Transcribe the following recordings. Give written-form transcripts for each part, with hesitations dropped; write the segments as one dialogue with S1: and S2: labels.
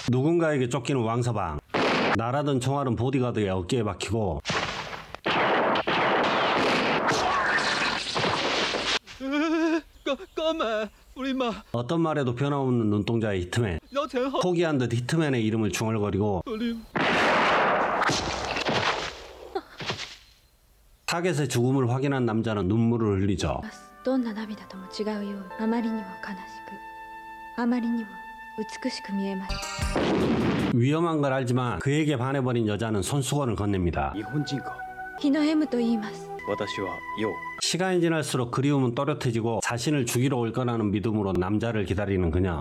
S1: 누군가에게 쫓기는 왕서방. 날아든 총알은 보디가드의 어깨에 박히고 어떤 말에도 변함없는 눈동자의 히트맨. 포기한 듯 히트맨의 이름을 중얼거리고 타겟의 죽음을 확인한 남자는 눈물을 흘리죠. 위험한 걸 알지만 그에게 반해버린 여자는 손수건을 건넵니다. 시간이 지날수록 그리움은 또렷해지고 자신을 죽이러 올 거라는 믿음으로 남자를 기다리는 그녀.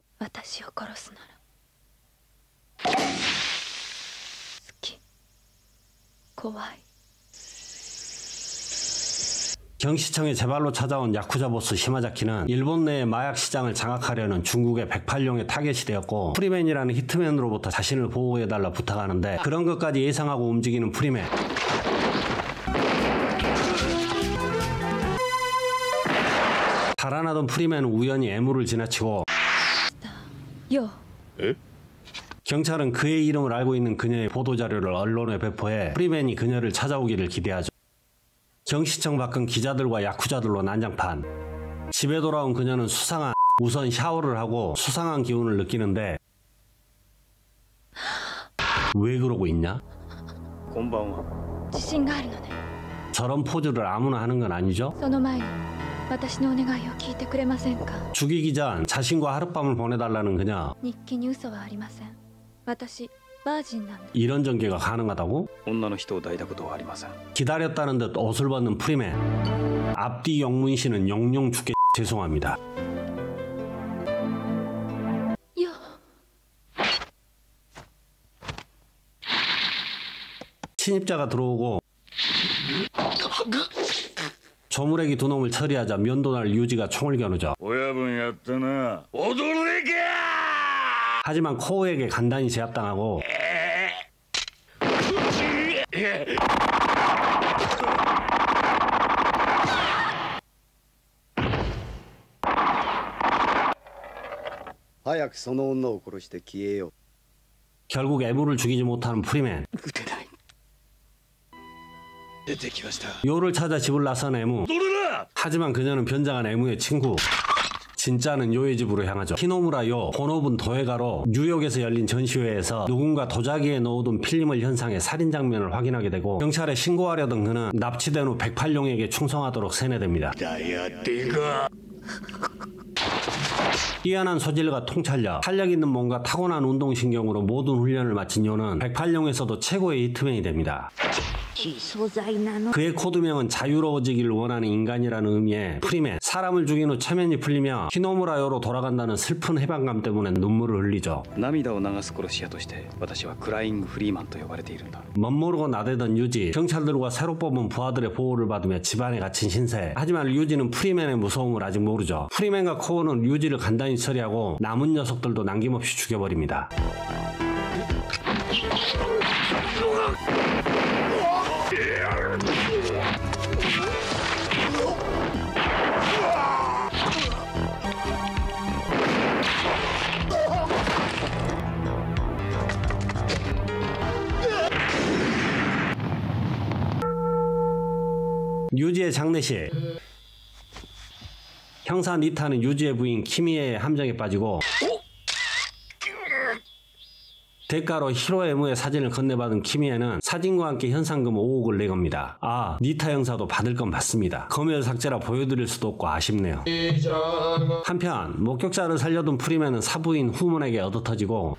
S1: 경시청에 제발로 찾아온 야쿠자 보스 시마자키는 일본 내의 마약 시장을 장악하려는 중국의 108용의 타겟이 되었고, 프리맨이라는 히트맨으로부터 자신을 보호해달라 부탁하는데 그런 것까지 예상하고 움직이는 프리맨. 달아나던 프리맨은 우연히 애무를 지나치고 경찰은 그의 이름을 알고 있는 그녀의 보도자료를 언론에 배포해 프리맨이 그녀를 찾아오기를 기대하죠. 경시청 밖은 기자들과 야쿠자들로 난장판. 집에 돌아온 그녀는 우선 샤워를 하고 수상한 기운을 느끼는데 왜 그러고 있냐? 저런 포즈를 아무나 하는 건 아니죠? 죽이기 전 자신과 하룻밤을 보내달라는 그녀. 이런 전개가 가능하다고? 기다렸다는 듯 옷을 벗는 프리맨. 앞뒤 영문씨는 영영 죽게 죄송합니다. 침입자가 들어오고 조무래기 두 놈을 처리하자 면도날 유지가 총을 겨누죠. 하지만 코우에게 간단히 제압당하고 결국 애무를 죽이지 못하는 프리맨. 요를 찾아 집을 나선 애무. 하지만 그녀는 변장한 애무의 친구. 진짜는 요의 집으로 향하죠. 히노무라 요, 본업은 도예가로 뉴욕에서 열린 전시회에서 누군가 도자기에 넣어둔 필름을 현상해 살인 장면을 확인하게 되고 경찰에 신고하려던 그는 납치된 후 108용에게 충성하도록 세뇌됩니다. 뛰어난 소질과 통찰력, 탄력 있는 몸과 타고난 운동신경으로 모든 훈련을 마친 요는 108용에서도 최고의 히트맨이 됩니다. 그의 코드명은 자유로워지기를 원하는 인간이라는 의미의 프리맨. 사람을 죽인 후 체면이 풀리며 히노무라요로 돌아간다는 슬픈 해방감 때문에 눈물을 흘리죠. 멋모르고 나대던 유지, 경찰들과 새로 뽑은 부하들의 보호를 받으며 집안에 갇힌 신세. 하지만 유지는 프리맨의 무서움을 아직 모르죠. 프리맨과 코어는 유지를 간단히 처리하고 남은 녀석들도 남김없이 죽여버립니다. 유지의 장례식. 형사 니타는 유지의 부인 키미에의 함정에 빠지고 대가로 히로에무의 사진을 건네받은 키미에는 사진과 함께 현상금 5억을 내겁니다. 아, 니타 형사도 받을 건 받습니다. 검열 삭제라 보여드릴 수도 없고 아쉽네요. 한편 목격자를 살려둔 프리맨은 사부인 후문에게 얻어터지고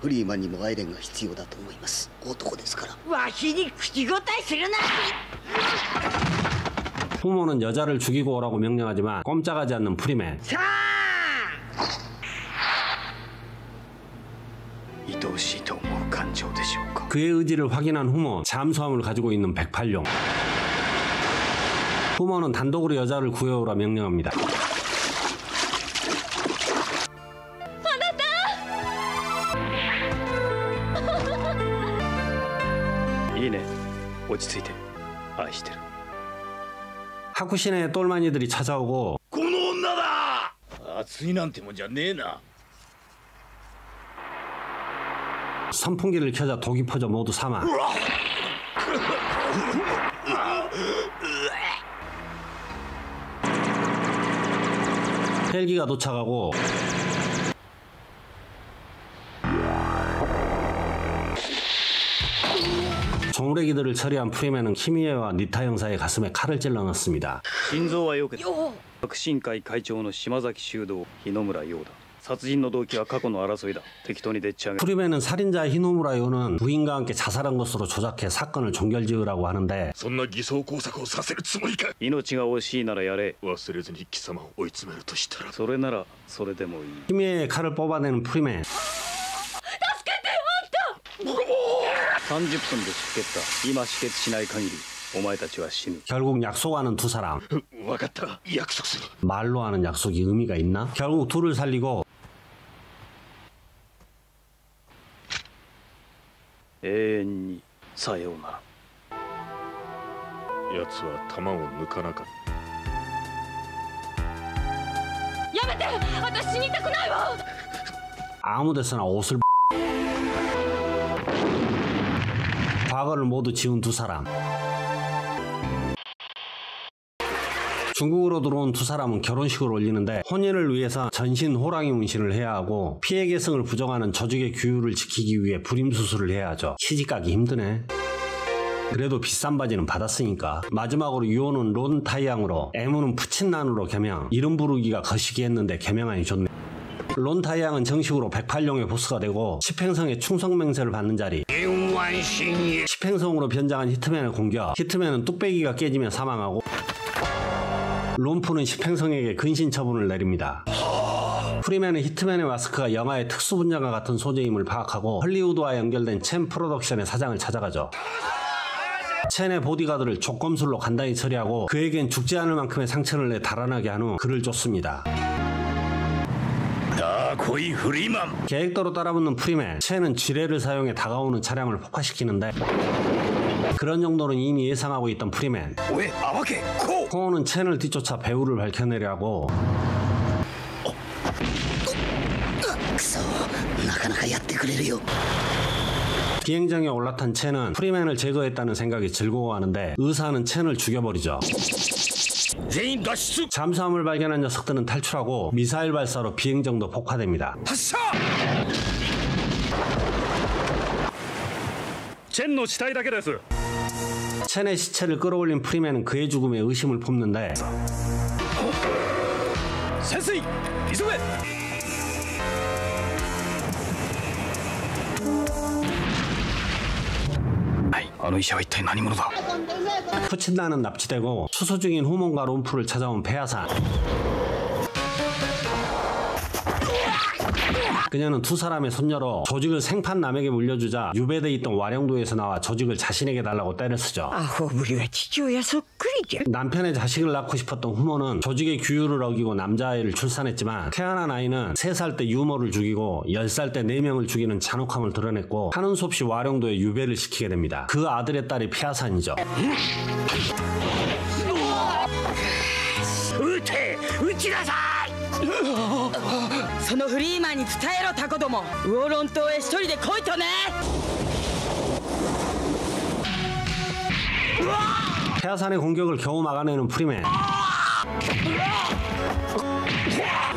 S1: 후문은 여자를 죽이고 오라고 명령하지만 꼼짝하지 않는 프리맨. 그의 의지를 확인한 후모, 잠수함을 가지고 있는 108용. 후모는 단독으로 여자를 구해오라 명령합니다. 하쿠시네의 똘마니들이 찾아오고 선풍기를 켜자 독이 퍼져 모두 사망. 헬기가 도착하고 종우레기들을 처리한 프리맨은 키미에와 니타 형사의 가슴에 칼을 찔러 넣습니다.
S2: 心臓はよく革新会会長の島崎修道日野村陽だ。殺人の動機は過去の争いだ。適当にでっち上げ。
S1: 프리맨은 살인자 히노무라 요는 부인과 함께 자살한 것으로 조작해 사건을 종결지으라고 하는데
S3: そんな偽装工作をさせるつもりか。
S2: 命が惜しいならやれ。
S3: 忘れずに貴様を追い詰めるとしたら。
S2: それならそれでもいい。
S1: 키미에의 칼을 뽑아내는 프리맨.
S2: 30分で出血だ。今止血しない限りお前たちは死ぬ。
S1: 결국 약속하는 두 사람.
S3: 分かった。約束する。
S1: 말로 하는 약속이 의미가 있나? 결국 둘을 살리고
S2: 永遠にさようなら。
S3: 奴は弾を抜かなかった。
S4: やめて、私死にたくないわ。
S1: 아무데서나 옷을 과거를 모두 지운 두 사람. 중국으로 들어온 두 사람은 결혼식을 올리는데 혼인을 위해서 전신 호랑이 문신을 해야 하고 피해 계승을 부정하는 조직의 규율을 지키기 위해 불임 수술을 해야 하죠. 시집가기 힘드네. 그래도 비싼 바지는 받았으니까. 마지막으로 유호는 론 타이양으로, 애무는 푸친난으로 개명. 이름 부르기가 거시기 했는데 개명하니 좋네. 론 타이양은 정식으로 108용의 보스가 되고 10행성의 충성맹세를 받는 자리. 10행성으로 변장한 히트맨의 공격. 히트맨은 뚝배기가 깨지며 사망하고 론프는 10행성에게 근신 처분을 내립니다. 프리맨은 히트맨의 마스크가 영화의 특수분장과 같은 소재임을 파악하고 헐리우드와 연결된 첸 프로덕션의 사장을 찾아가죠. 첸의 보디가드를 족검술로 간단히 처리하고 그에겐 죽지 않을 만큼의 상처를 내 달아나게 한 후 그를 쫓습니다. 계획대로 따라붙는 프리맨, 첸은 지뢰를 사용해 다가오는 차량을 폭파시키는데 그런 정도는 이미 예상하고 있던 프리맨. 코어는 첸을 뒤쫓아 배후를 밝혀내려 하고 비행장에 올라탄 첸은 프리맨을 제거했다는 생각이 즐거워하는데 의사는 첸을 죽여버리죠. 잠수함을 발견한 녀석들은 탈출하고 미사일 발사로 비행정도 폭파됩니다. 첸의 시체를 끌어올린 프리맨은 그의 죽음에 의심을 품는데 푸친나는 납치되고 수소 중인 후몬과 롬프를 찾아온 폐하산. 그녀는 두 사람의 손녀로 조직을 생판 남에게 물려주자 유배돼 있던 와령도에서 나와 조직을 자신에게 달라고 때를 쓰죠. 남편의 자식을 낳고 싶었던 후모는 조직의 규율을 어기고 남자아이를 출산했지만 태어난 아이는 3살 때 유모를 죽이고 10살 때 4명을 죽이는 잔혹함을 드러냈고 하는 수 없이 와령도에 유배를 시키게 됩니다. 그 아들의 딸이 폐하산이죠.
S5: そのフリーマンに伝えろタコども。ウオロン島へ一人で来いとね。
S1: 폐하산의 공격을 겨우 막아내는 프리맨.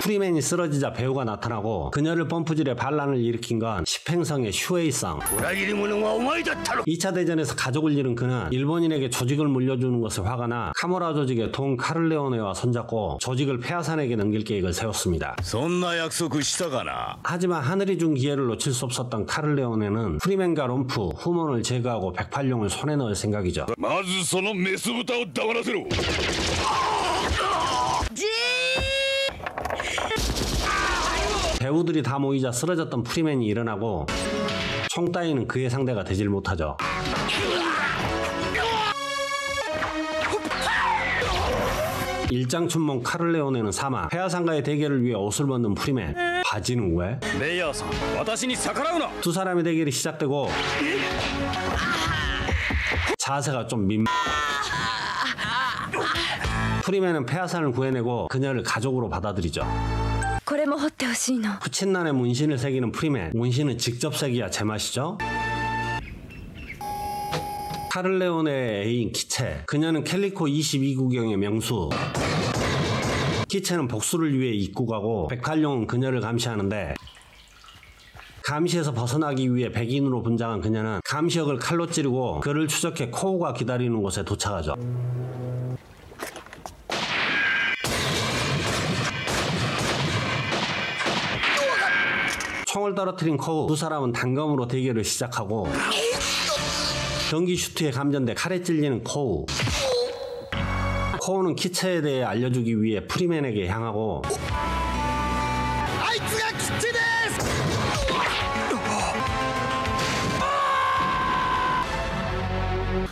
S1: 프리맨이 쓰러지자 배우가 나타나고 그녀를 펌프질에 반란을 일으킨 건 10행성의 슈에이성. 2차 대전에서 가족을 잃은 그는 일본인에게 조직을 물려주는 것에 화가 나 카모라 조직의 돈 카를레오네와 손잡고 조직을 폐하산에게 넘길 계획을 세웠습니다. 하지만 하늘이 준 기회를 놓칠 수 없었던 카를레오네는 프리맨과 롬프, 후몬을 제거하고 108용을 손에 넣을 생각이죠. 배우들이 다 모이자 쓰러졌던 프리맨이 일어나고 총 따위는 그의 상대가 되질 못하죠. 일장춘몽 카를레오네는 사망. 폐하산과의 대결을 위해 옷을 벗는 프리맨. 바지는 왜? 두 사람의 대결이 시작되고 자세가 좀 프리맨은 폐하산을 구해내고 그녀를 가족으로 받아들이죠.
S4: これも彫ってほしいの。
S1: 푸친난에 문신을 새기는 프리맨. 문신은 직접 새기야 제맛이죠. 카를레온의 애인 키체. 그녀는 캘리코 22구경의 명수. 키체는 복수를 위해 입국하고 백팔룡은 그녀를 감시하는데, 감시에서 벗어나기 위해 백인으로 분장한 그녀는 감시역을 칼로 찌르고 그를 추적해 코우가 기다리는 곳에 도착하죠. 총을 떨어뜨린 코우. 두 사람은 단검으로 대결을 시작하고, 전기 슈트에 감전돼 칼에 찔리는 코우. 코우는 키체에 대해 알려주기 위해 프리맨에게 향하고,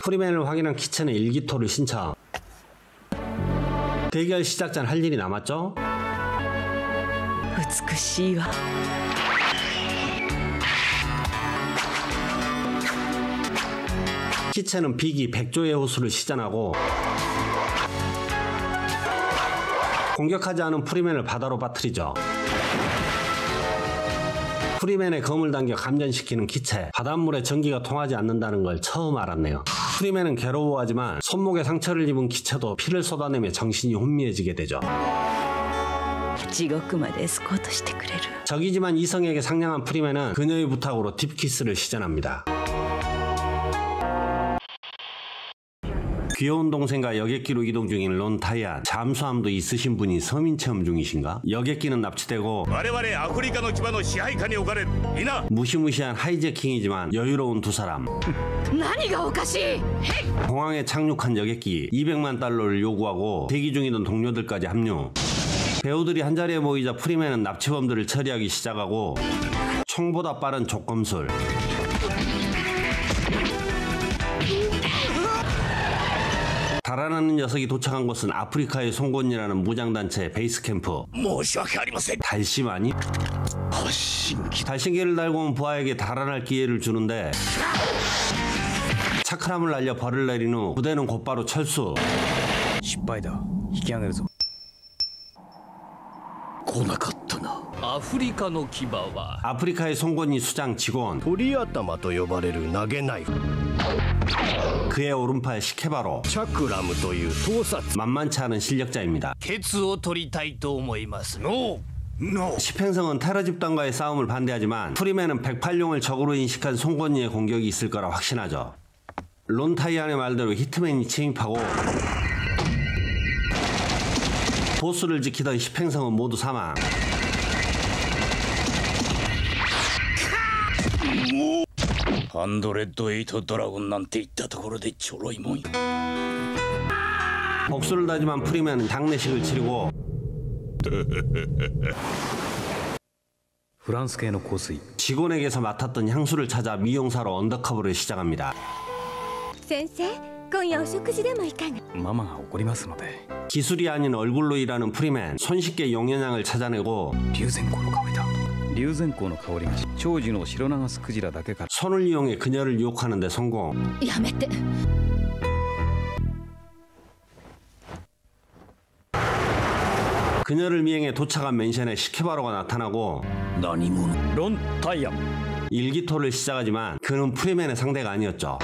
S1: 프리맨을 확인한 키체는 일기토를 신청. 대결 시작 전 할 일이 남았죠?
S5: 美しいわ。
S1: 키체는 비기 백조의 호수를 시전하고, 공격하지 않은 프리맨을 바다로 빠뜨리죠. 프리맨의 검을 당겨 감전시키는 키체. 바닷물에 전기가 통하지 않는다는 걸 처음 알았네요. 프리맨은 괴로워하지만 손목에 상처를 입은 키체도 피를 쏟아내며 정신이 혼미해지게 되죠.
S5: 地獄までエスコートしてくれる。
S1: 적이지만 이성에게 상냥한 프리맨은 그녀의 부탁으로 딥키스를 시전합니다. 귀여운 동생과 여객기로 이동 중인 론 타이안. 잠수함도 있으신 분이 서민 체험 중이신가? 여객기는 납치되고
S3: 我々アフリカの牙の支配下に置かれいな
S1: 무시무시한 하이제킹이지만 여유로운 두 사람.
S4: 何がおかしい。
S1: 공항에 착륙한 여객기. 200만 달러를 요구하고 대기 중이던 동료들까지 합류. 배우들이 한자리에 모이자 프리맨은 납치범들을 처리하기 시작하고, 총보다 빠른 족검술. 달아나는 녀석이 도착한 곳은 아프리카의 송곳니라는 무장단체 베이스 캠프.
S3: 申し訳ありません
S1: 달심하니?
S3: 発信機
S1: 달신기를 달고 온 부하에게 달아날 기회를 주는데, 차크람을 날려 벌을 내린 후 부대는 곧바로 철수.
S2: 失敗だ。引き上げるぞ。
S3: 来なかったな
S6: アフリカの牙は
S1: 아프리카의 송곳니 수장 직원.
S7: 鳥頭と呼ばれる投げナイフ
S1: 그의 오른팔 시케바로.
S7: チャクラムという盗撮
S1: 만만치 않은 실력자입니다.
S6: ケツを取りたいと思いますの
S1: 시팽성은 테러 집단과의 싸움을 반대하지만 프리맨은 108용을 적으로 인식한 송곳니의 공격이 있을 거라 확신하죠. 론 타이안의 말대로 히트맨이 침입하고, 보스를 지키던 시팽성은 모두 사망.
S3: 108ドラゴンなんて言ったところでちょろいもんよ
S1: 복수를 다짐한 프리맨은 장례식을 치르고,
S2: フランス系の香水。
S1: 직원에게서 맡았던 향수를 찾아 미용사로 언더커버를 시작합니다.
S4: 先生、今夜お食事でもいかが。
S2: ママが怒りますので。
S1: 기술이 아닌 얼굴로 일하는 프리맨. 손쉽게 용연향을 찾아내고
S2: 龍涎香の香りだ。龍涎香の香りが長寿の白長スクジラだけから。
S1: 손을 이용해 그녀를 유혹하는 데 성공.
S4: やめて。
S1: 그녀를 미행해 도착한 맨션에 시케바로가 나타나고
S3: 何者
S2: ロン・タイアン。
S1: 일기토를 시작하지만 그는 프리맨의 상대가 아니었죠.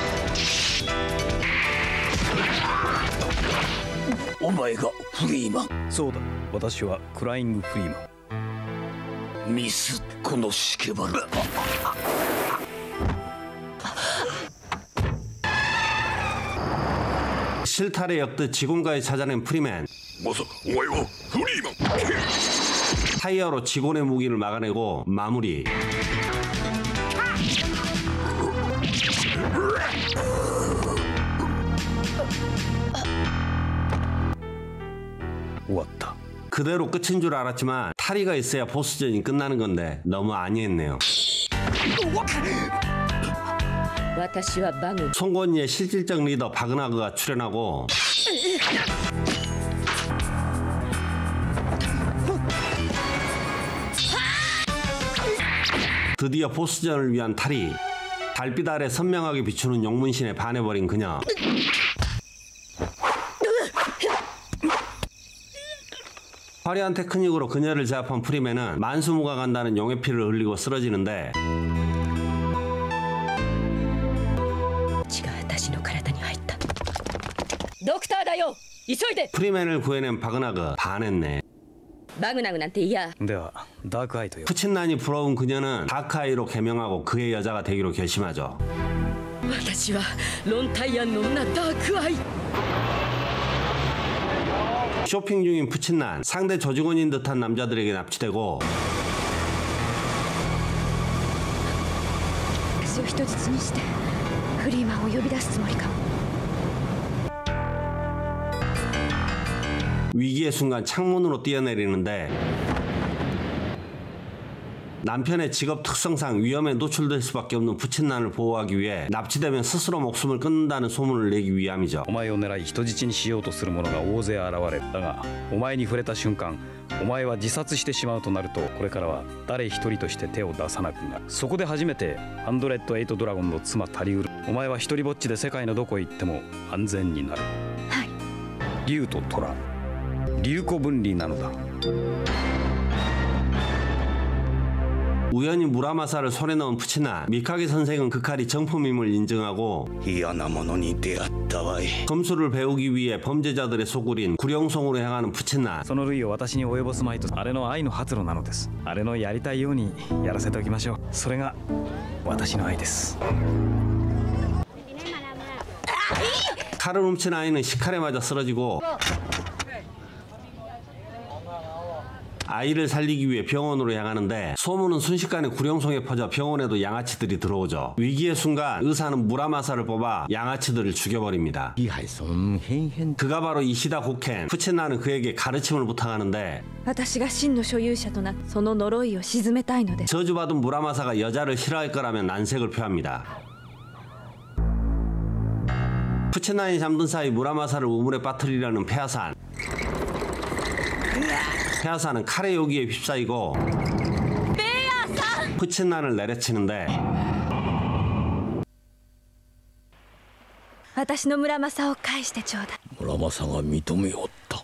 S3: お前がフリーマン
S2: そうだ。私はクライング・フリーマン。
S3: ミスこのシケバル
S1: 실타래 역듯 직원까지 찾아낸 프리맨.
S3: まさかお前はフリーマン
S1: 타이어로 직원의 무기를 막아내고 마무리.
S2: 왔다.
S1: 그대로 끝인 줄 알았지만 탈의가 있어야 보스전이 끝나는 건데 너무 안이했네요.
S5: 私はバグ。
S1: 송곳니의 실질적 리더 바그나그가 출연하고, 드디어 보스전을 위한 탈의. 달빛 아래 선명하게 비추는 용문신에 반해버린 그녀. 화려한 테크닉으로 그녀를 제압한 프리맨은 만수무강한다는 용의 피를 흘리고 쓰러지는데
S5: 血が私の体に入ったドクターだよ急いで
S1: 프리맨을 구해낸 바그나그 반했네.
S5: バグナグなんて嫌
S2: ではダークアイとよ
S1: 푸친난이 부러운 그녀는 다크아이로 개명하고 그의 여자가 되기로 결심하죠.
S5: 私はロンタイアンの女ダークアイ
S1: 쇼핑 중인 푸친난, 상대 조직원인 듯한 남자들에게 납치되고
S4: 私を人質にしてフリーマンを呼び出すつもりかも
S1: 위기의 순간 창문으로 뛰어내리는데 남편의 직업 특성상 위험에 노출될 수밖에 없는 푸친난을 보호하기 위해 납치되면 스스로 목숨을 끊는다는 소문을 내기 위함이죠.
S2: お前を狙い人質にしようとする者が大勢現れる。だがお前に触れた瞬間お前は自殺してしまうとなるとこれからは誰一人として手を出さなくなる。そこで初めて108ドラゴンの妻タリウル、お前は一人ぼっちで世界のどこへ行っても安全になる。
S4: はい
S2: 竜と虎、竜子分離なのだ。
S1: 우연히 무라마사를 손에 넣은 푸친난, 미카게 선생은 그 칼이 정품임을 인증하고
S7: 嫌なものに出会ったわい
S1: 검수를 배우기 위해 범죄자들의 소굴인 구룡송으로 향하는 푸친난.
S2: その類を私に及ぼすまいとあれの愛の発露なのです。あれのやりたいようにやらせておきましょう。それが私の愛です。
S1: 칼을 훔친 아이는 시칼에 맞아 쓰러지고 아이를 살리기 위해 병원으로 향하는데 소문은 순식간에 구룡송에 퍼져 병원에도 양아치들이 들어오죠. 위기의 순간 의사는 무라마사를 뽑아 양아치들을 죽여버립니다. 그가 바로 이시다 고켄. 푸친나는 그에게 가르침을 부탁하는데
S4: 私が真の所有者となその呪いを鎮めたいのです
S1: 저주받은 무라마사가 여자를 싫어할 거라면 난색을 표합니다. 푸친난이 잠든 사이 무라마사를 우물에 빠뜨리려는 페아산. 페아산은 칼의 요기에 휩싸이고 푸친난을 내려치는데
S4: 私の村正を返してちょうだい
S7: 村正が認めおった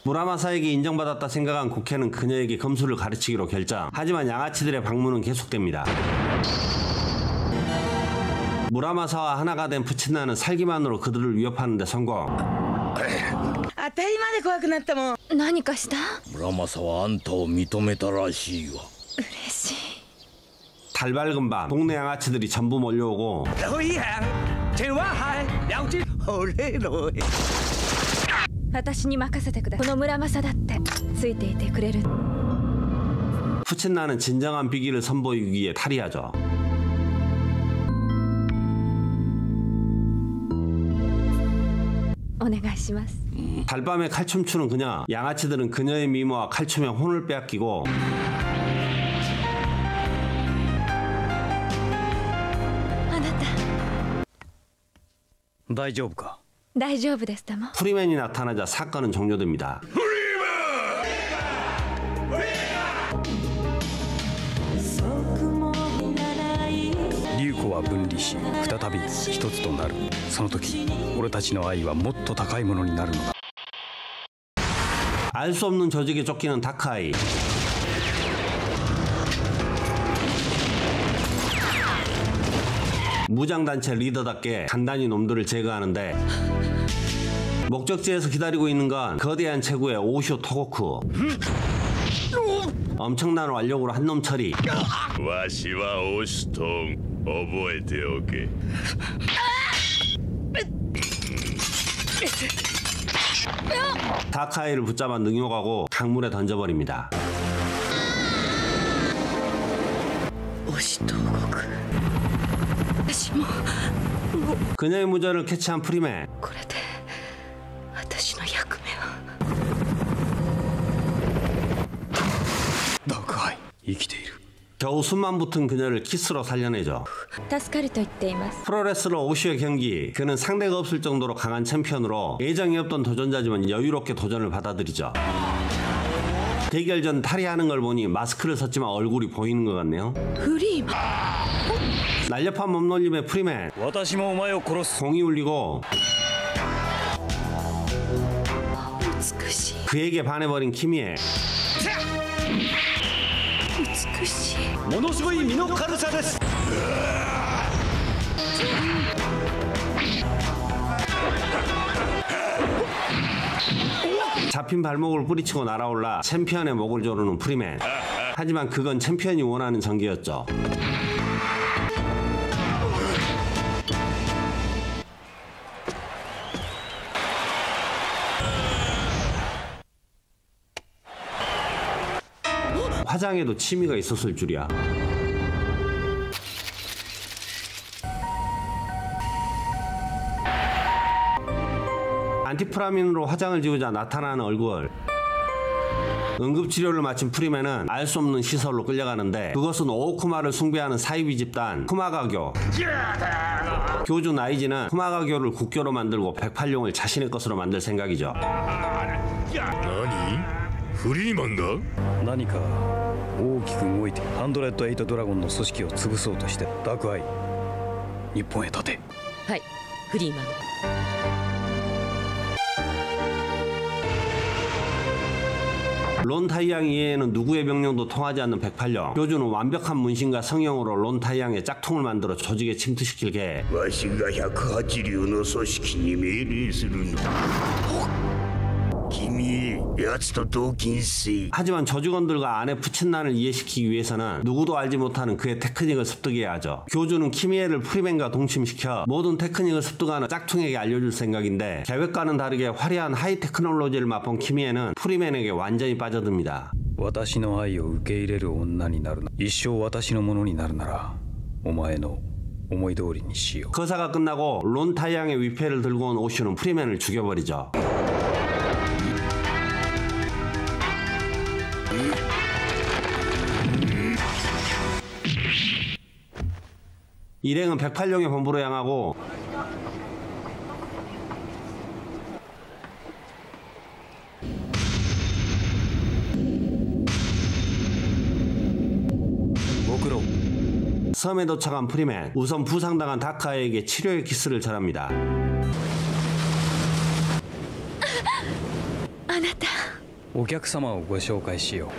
S1: 무라마사에게 인정받았다 생각한 고켄은 그녀에게 검수를 가르치기로 결정. 하지만 양아치들의 방문은 계속됩니다. 무라마사와 하나가 된 푸친난은 살기만으로 그들을 위협하는 데 성공.
S5: 当たりまで怖くなったもん
S4: 何かした
S7: 村正はあんたを認めたらしいわ
S4: 嬉しい
S1: 달 밝은 밤 동네 양아치들이 전부 몰려오고
S4: 私に任せてくださいこの村正だってついていてくれる
S1: 푸친난은 진정한 비기를 선보이기 위해 탈의하죠. 달밤에 칼춤 추는 그녀. 양아치들은 그녀의 미모와 칼춤에 혼을 빼앗기고
S4: あなた
S2: 大丈夫か。
S4: 大丈夫ですとも
S1: 프리맨이 나타나자 사건은 종료됩니다.
S2: 竜子は分離し再び一つとなる。その時俺たちの愛はもっと高いものになるのだ。
S1: 알 수 없는 조직에 쫓기는 다크아이. 무장단체 리더답게 간단히 놈들을 제거하는데 목적지에서 기다리고 있는 건 거대한 체구의 오쇼 토고쿠. 엄청난 완력으로 한 놈 처리.
S3: わしはオシュトン覚えておけ
S1: 다크아이를 붙잡아 능욕하고 강물에 던져버립니다.
S5: 押し投獄私も
S1: 그녀의 무전을 캐치한 프리맨.
S5: これで私の役目は
S2: ダークアイ生きている。
S1: 겨우 숨만 붙은 그녀를 키스로 살려내죠.
S4: 助かると言っています
S1: 프로레슬러 오슈의 경기. 그는 상대가 없을 정도로 강한 챔피언으로 예정이 없던 도전자지만 여유롭게 도전을 받아들이죠. 대결 전 탈의하는 걸 보니 마스크를 썼지만 얼굴이 보이는 것 같네요.
S5: フリーマン
S1: 날렵한 몸놀림의 프리맨.
S2: 私もお前を殺す。
S1: 공이 울리고 그에게 반해버린 키미에
S5: 美しい。
S1: ものすごい身の軽さです。 잡힌 발목을 뿌리치고 날아올라 챔피언의 목을 조르는 프리맨. 하지만 그건 챔피언이 원하는 전개였죠. 화장에도 취미가 있었을 줄이야. 안티프라민으로 화장을 지우자 나타나는 얼굴. 응급치료를 마친 프리맨은 알 수 없는 시설로 끌려가는데 그것은 오오쿠마를 숭배하는 사이비 집단 쿠마가교. 교주 나이지는 쿠마가교를 국교로 만들고 108용을 자신의 것으로 만들 생각이죠.
S3: 何フリーマンが
S2: 何か大きく動いて108ドラゴンの組織を潰そうとして宅配日本へ立て。
S5: はい、フリーマン。
S1: 론 타이양 이외에는 누구의 명령도 통하지 않는 108령. 교주는 완벽한 문신과 성형으로 론 타이양의 짝퉁을 만들어 조직에 침투시킬 계획.
S7: わしが108流の組織に命令するのだ。君奴と同金せい。
S1: 하지만 저직원들과 아내 푸친난을 이해시키기 위해서는 누구도 알지 못하는 그의 테크닉을 습득해야 하죠. 교주는 키미에를 프리맨과 동침시켜 모든 테크닉을 습득하는 짝퉁에게 알려줄 생각인데 계획과는 다르게 화려한 하이 테크놀로지를 맛본 키미에는 프리맨에게 완전히 빠져듭니다.
S2: 私の愛を受け入れる女になるな。一生私のものになるならお前の思い通りにしよう。
S1: 거사가 끝나고 론 타이양의 위패를 들고 온 오슈는 프리맨을 죽여버리죠. 일행은 108용의 본부로 향하고 섬에 도착한 프리맨. 우선 부상당한 다카에게 치료의 키스를 전합니다.
S5: あなた。
S2: お客様をご紹介しよう。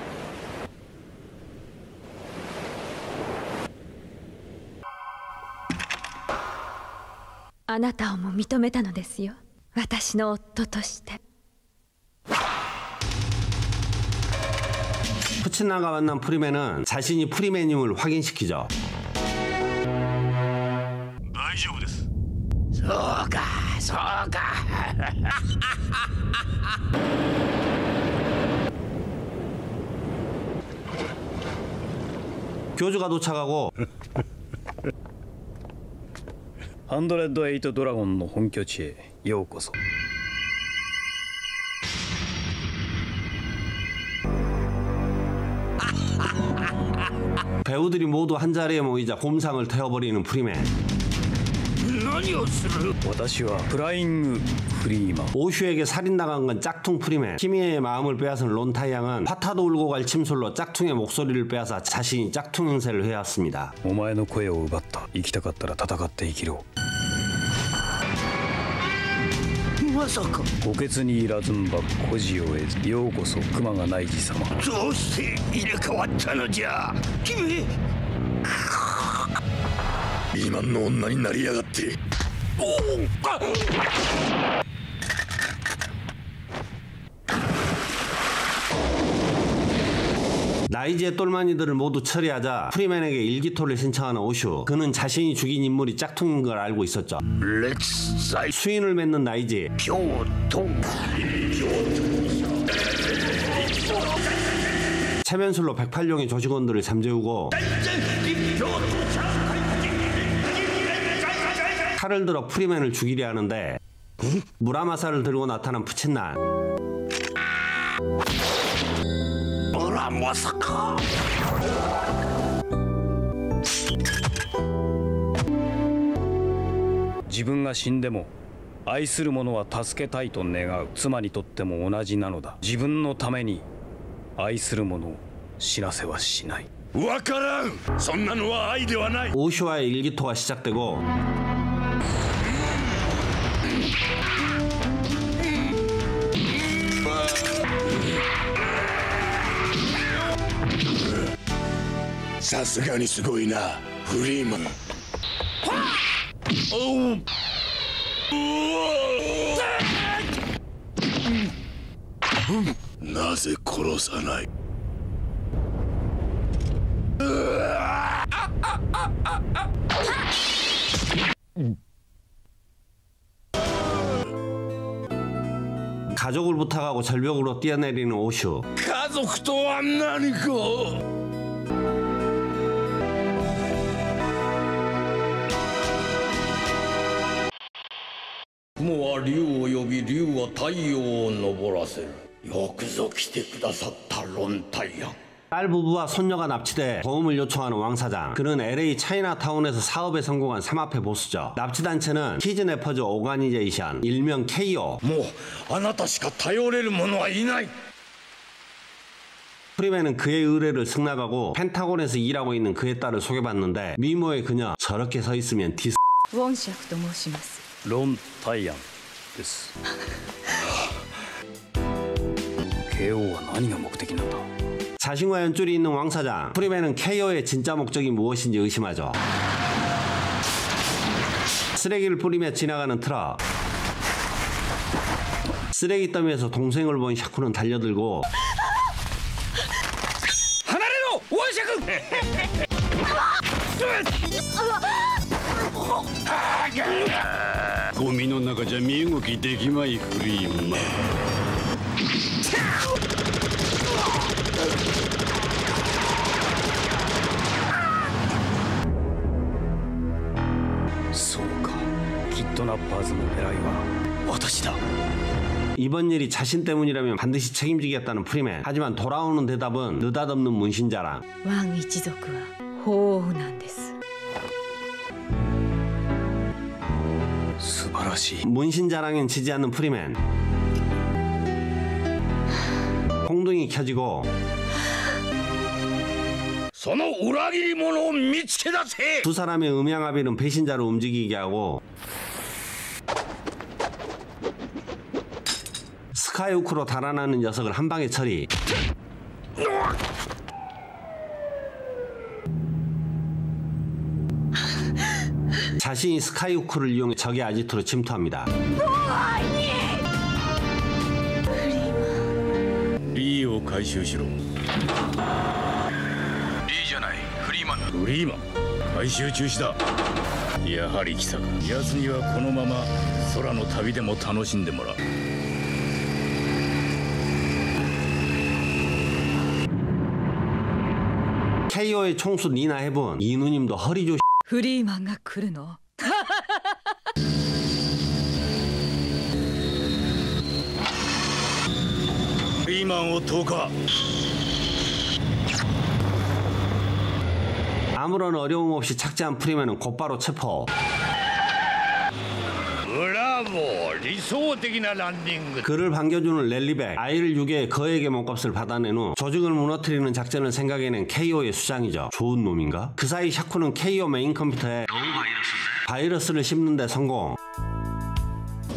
S4: あなたをも認めたのですよ。私の夫として。
S1: 푸친나가 만난 프리맨은 자신이 프리맨임을 확인시키죠.
S3: 大丈夫です。
S7: そうかそうか。
S1: 교주가 도착하고
S2: 108ドラゴンの本拠地へようこそ。
S1: 배우들이 모두 한자리에 모이자 곰상을 태워버리는 프리맨.
S7: 何をする。
S2: 私はフライングフリーマン。
S1: 오슈에게 살인당한 건 짝퉁 프리맨. 키미에의 마음을 빼앗은 론타이양은 화타도 울고 갈 침술로 짝퉁의 목소리를 빼앗아 자신이 짝퉁 행세를 해왔습니다.
S2: お前の声を奪った。生きたかったら戦って生きろ。
S7: まさか。
S2: 虎穴にいらずんば孤児を得ず。ようこそ熊がないじ様。
S7: どうして入れ替わったのじゃ君。リーマンの女になりやがって。おお。
S1: 나이지의 똘마니들을 모두 처리하자 프리맨에게 일기토를 신청하는 오슈. 그는 자신이 죽인 인물이 짝퉁인 걸 알고 있었죠. 수인을 맺는 나이지. 체면술로 108용의 조직원들을 잠재우고 칼을 들어 프리맨을 죽이려 하는데 무라마사를 들고 나타난 푸친난.
S7: まさか。
S2: 自分が死んでも愛する者は助けたいと願う。妻にとっても同じなのだ。自分のために愛する者を死なせはしない。
S3: わからん。そんなのは愛ではない。
S1: 오슈와의 일기토가 시작되고
S7: さすがにすごいなフリーマン。なぜ殺さない？
S1: 가족을 부탁하고 절벽으로 뛰어내리는 오슈.
S7: 家族とは何か。
S8: 雲は竜を呼び、竜は太陽を昇らせる。よくぞ来てくださったロンタイヤン。
S1: 딸 부부와 손녀가 납치돼 도움을 요청하는 왕 사장. 그는 LA 차이나타운에서 사업에 성공한 삼합회 보수죠. 납치단체는 키즈네퍼즈 오가니제이션, 일명 KO.
S8: もうあなたしか頼れる者はいない。
S1: 프리맨은 그의 의뢰를 승낙하고 펜타곤에서 일하고 있는 그의 딸을 소개받는데 미모의 그녀 저렇게 서 있으면 디스.
S5: ウォンシャクと申します。
S2: ロン・タイアンです。KO は何が目的なんだ。
S1: 자신과 연줄이 있는 왕 사장. 프리맨은 KO의 진짜 목적이 무엇인지 의심하죠. 쓰레기를 뿌리며 지나가는 트럭. 쓰레기 더미에서 동생을 본 샤쿠는 달려들고
S8: 離れろウォンシャク。
S3: ゴミの中じゃ身動きできまいフリーマン。
S2: そうか、キッドナッパーズの狙いは私だ。
S1: 이번 일이 자신 때문이라면 반드시 책임지겠다는 프리맨. 하지만 돌아오는 대답은 느닷없는 문신자랑.
S5: ワン一族は法王なんです。
S2: 素晴らしい。
S1: 문신자랑엔 지지 않는 프리맨. 홍등이 켜지고
S8: その裏切り者を見つけ出せ。
S1: 두 사람의 음양아비는 배신자로 움직이게 하고 스카이우크로 달아나는 녀석을 한 방에 처리. 자신이 스카이우크를 이용해 적의 아지트로 침투합니다.
S3: リーを回収しろ。
S8: いいじゃないフリーマンだ。
S3: フリーマン回収中止だ。やはり来たか。奴にはこのまま空の旅でも楽しんでもらう。
S1: KO의 총수 니나 해븐. 이 누님도 허리 조심.
S5: フリーマンが来るの。
S3: フリーマンを投下。
S1: 아무런 어려움 없이 착지한 프리맨은 곧바로 체포.
S3: ブラボー、理想的なランディング。
S1: 그를 반겨주는 랠리백. 아이를 유괴해 거액의 몸값을 받아낸 후 조직을 무너뜨리는 작전을 생각해낸 KO의 수장이죠. 좋은 놈인가? 그 사이 샤쿠는 KO 메인 컴퓨터에 바이러스를 씹는데 성공.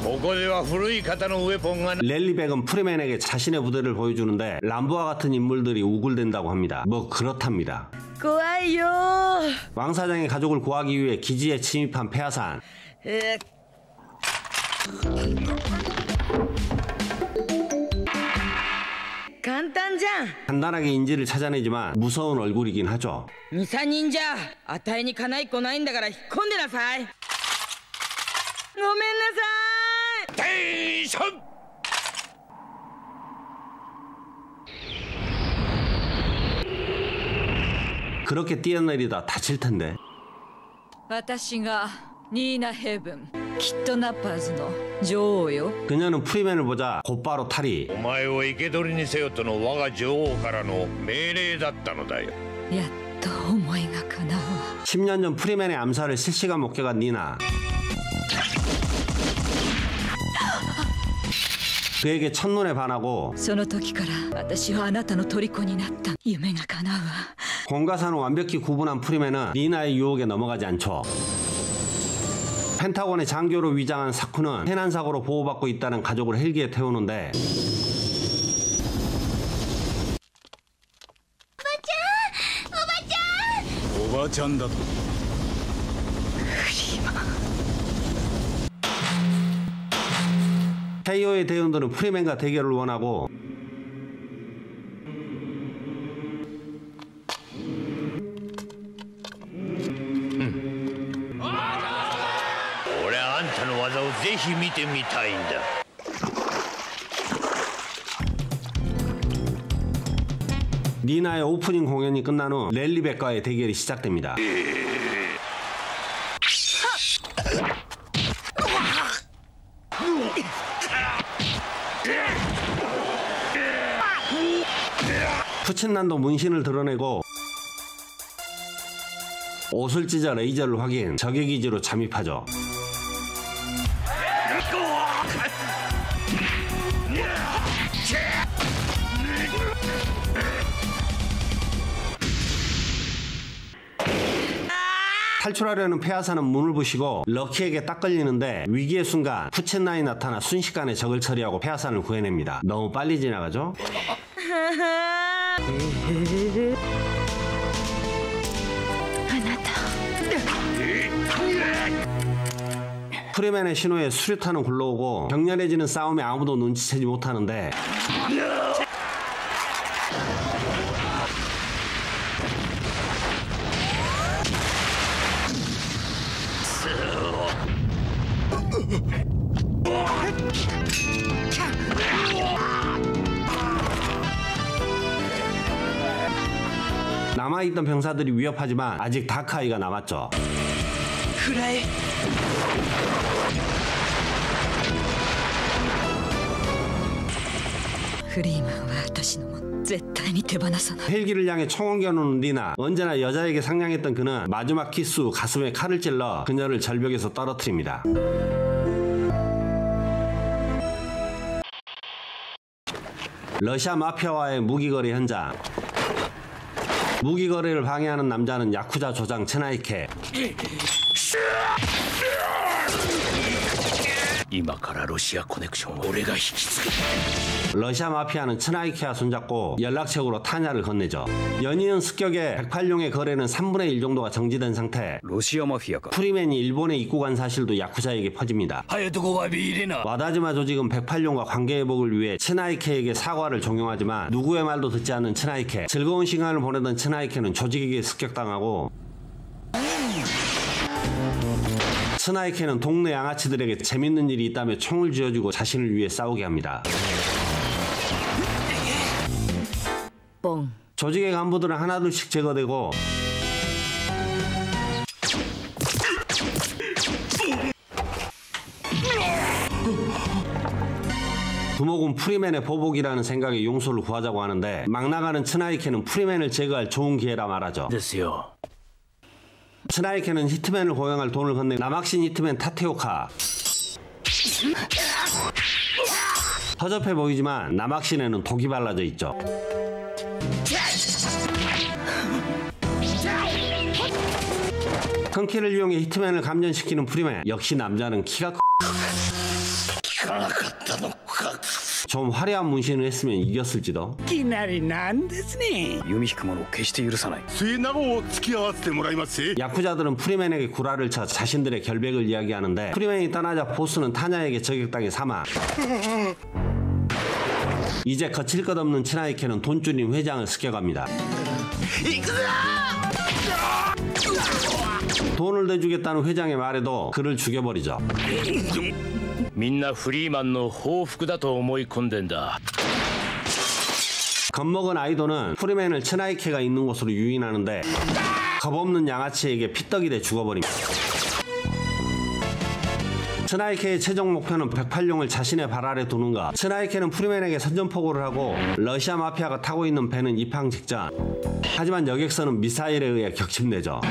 S3: ここでは古い型のウェポンが。
S1: 랠리백은 프리맨에게 자신의 부대를 보여주는데 람보와 같은 인물들이 우글댄다고 합니다. 뭐 그렇답니다.
S5: 怖いよ。
S1: 왕 사장의 가족을 구하기 위해 기지에 침입한 폐하산.
S5: 簡単じゃん。
S1: 간단하게 인지를 찾아내지만 무서운 얼굴이긴 하죠.
S5: 2、3人じゃあたいにかないっこないんだから引っ込んでなさい。ごめんなさい。
S3: テンション。
S1: 그렇게 뛰어내리다 다칠 텐데.
S5: 私がニーナ・ヘブン、キッドナッパーズの女王よ。
S1: 그녀는 프리맨을 보자 곧바로 탈이.
S3: お前を生け捕りにせよとの我が女王からの命令だったのだよ。
S5: やっと思いが叶うわ。
S1: 10년 전 프리맨의 암살을 실시간 목격한 니나. 그에게 첫눈에 반하고
S5: その時から私はあなたの虜になった。夢が叶うわ。
S1: 공과사는 완벽히 구분한 프리맨은 니나의 유혹에 넘어가지 않죠. 펜타곤의 장교로 위장한 사쿠는 해난사고로 보호받고 있다는 가족을 헬기에 태우는데
S3: ばちゃんだと。
S1: KO의 대원들은 프리맨과 대결을 원하고
S8: 俺はあんたの技をぜひ見てみたいんだ。
S1: 니나의 오프닝 공연이 끝난 후 랠리백과의 대결이 시작됩니다. 푸친난도 문신을 드러내고 옷을 찢어 레이저를 확인, 저격기지로 잠입하죠. 탈출하려는 폐하사는 문을 부시고 럭키에게 딱 걸리는데 위기의 순간 푸첸나이 나타나 순식간에 적을 처리하고 폐하산을 구해냅니다. 너무 빨리 지나가죠? 프리맨의 신호에 수류탄은 굴러오고 격렬해지는 싸움에 아무도 눈치채지 못하는데 남아있던 병사들이 위협하지만 아직 다크아이가 남았죠. 헬기를 향해 총 옮겨놓는 리나. 언제나 여자에게 상냥했던 그는 마지막 키스 후 가슴에 칼을 찔러 그녀를 절벽에서 떨어뜨립니다. 러시아 마피아와의 무기거래 현장. 무기거래를 방해하는 남자는 야쿠자 조장 츠나이케.
S8: 今からロシアコネクションを俺が引き継ぐ。
S1: 러시아 마피아는 츠나이케와 손잡고 연락책으로 타냐를 건네죠. 연이은 습격에 108룡의 거래는 3분의 1 정도가 정지된 상태.
S2: ロシアマフィアか。
S1: 프리맨이 일본에 입국한 사실도 야쿠자에게 퍼집니다.
S6: 早とこわび入れな。
S1: 와다지마 조직은 108룡과 관계회복을 위해 츠나이케에게 사과를 종용하지만 누구의 말도 듣지 않는 츠나이케. 즐거운 시간을 보내던 츠나이케는 조직에게 습격당하고 츠나이케는 동네 양아치들에게 재밌는 일이 있다며 총을 쥐어주고 자신을 위해 싸우게 합니다.
S5: 뻥.
S1: 조직의 간부들은 하나둘씩 제거되고 두목은 프리맨의 보복이라는 생각에 용서를 구하자고 하는데 막 나가는 츠나이케는 프리맨을 제거할 좋은 기회라 말하죠.
S8: ですよ。
S1: 츠나이케는 히트맨을 고용할 돈을 건네 남학신 히트맨 타테오카. 허접해 보이지만 남학신에는 독이 발라져 있죠. 턴키를 이용해 히트맨을 감전시키는 프리맨. 역시 남자는 키가 좀 화려한 문신을 했으면 이겼을지도.
S2: 弓引く者を決して許さない。
S7: 末永を付き合わせてもらいます。
S1: 야쿠자들은 프리맨에게 구라를 쳐 자신들의 결백을 이야기하는데 프리맨이 떠나자 보스는 타냐에게 저격당해 사망. 이제 거칠 것 없는 츠나이케는 돈줄인 회장을 습격합니다. 돈을 대주겠다는 회장의 말에도 그를 죽여버리죠.
S8: みんなフリーマンの報復だと思い込んでんだ。
S1: 겁먹은 아이도는 프리맨을 츠나이케가 있는 곳으로 유인하는데 겁없는 양아치에게 피떡이 돼 죽어버립니다. 츠나이케의 최종 목표는 108룡을 자신의 발 아래 두는 것. 츠나이케는 프리맨에게 선전포고를 하고 러시아 마피아가 타고 있는 배는 입항 직전. 하지만 여객선은 미사일에 의해 격침되죠.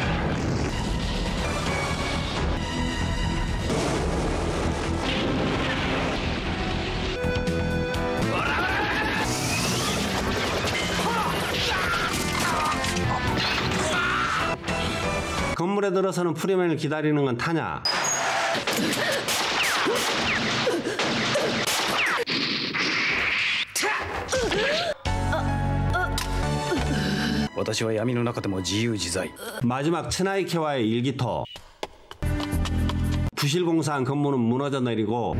S1: 건물에 들어서는 프리맨을 기다리는 건 타냐.
S2: 私は闇の中でも自由自在
S1: 마지막 츠나이케와의 일기토. 부실공사한 건물은 무너져 내리고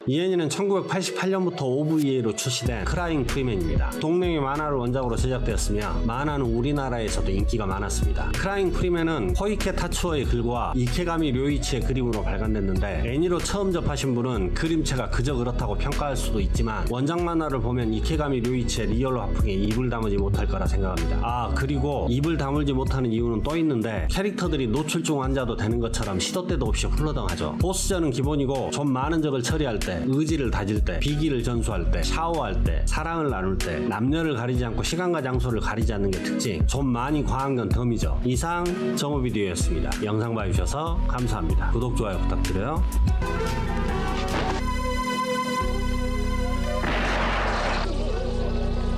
S1: 이 애니는 1988년부터 OVA로 출시된 크라잉 프리맨입니다. 동명의 만화를 원작으로 제작되었으며 만화는 우리나라에서도 인기가 많았습니다. 크라잉 프리맨은 호이케 타츠오의 글과 이케가미 료이치의 그림으로 발간됐는데 애니로 처음 접하신 분은 그림체가 그저 그렇다고 평가할 수도 있지만 원작 만화를 보면 이케가미 료이치의 리얼 화풍에 입을 다물지 못할 거라 생각합니다. 아, 그리고 입을 다물지 못하는 이유는 또 있는데 캐릭터들이 노출증 환자도 되는 것처럼 시도 때도 없이 훌러덩하죠. 보스전은 기본이고 좀 많은 적을 처리할 때, 의지를 다질 때, 비기를 전수할 때, 샤워할 때, 사랑을 나눌 때 남녀를 가리지 않고 시간과 장소를 가리지 않는 게 특징. 좀 많이 과한 건 덤이죠. 이상 정오비디오였습니다. 영상 봐주셔서 감사합니다. 구독, 좋아요 부탁드려요.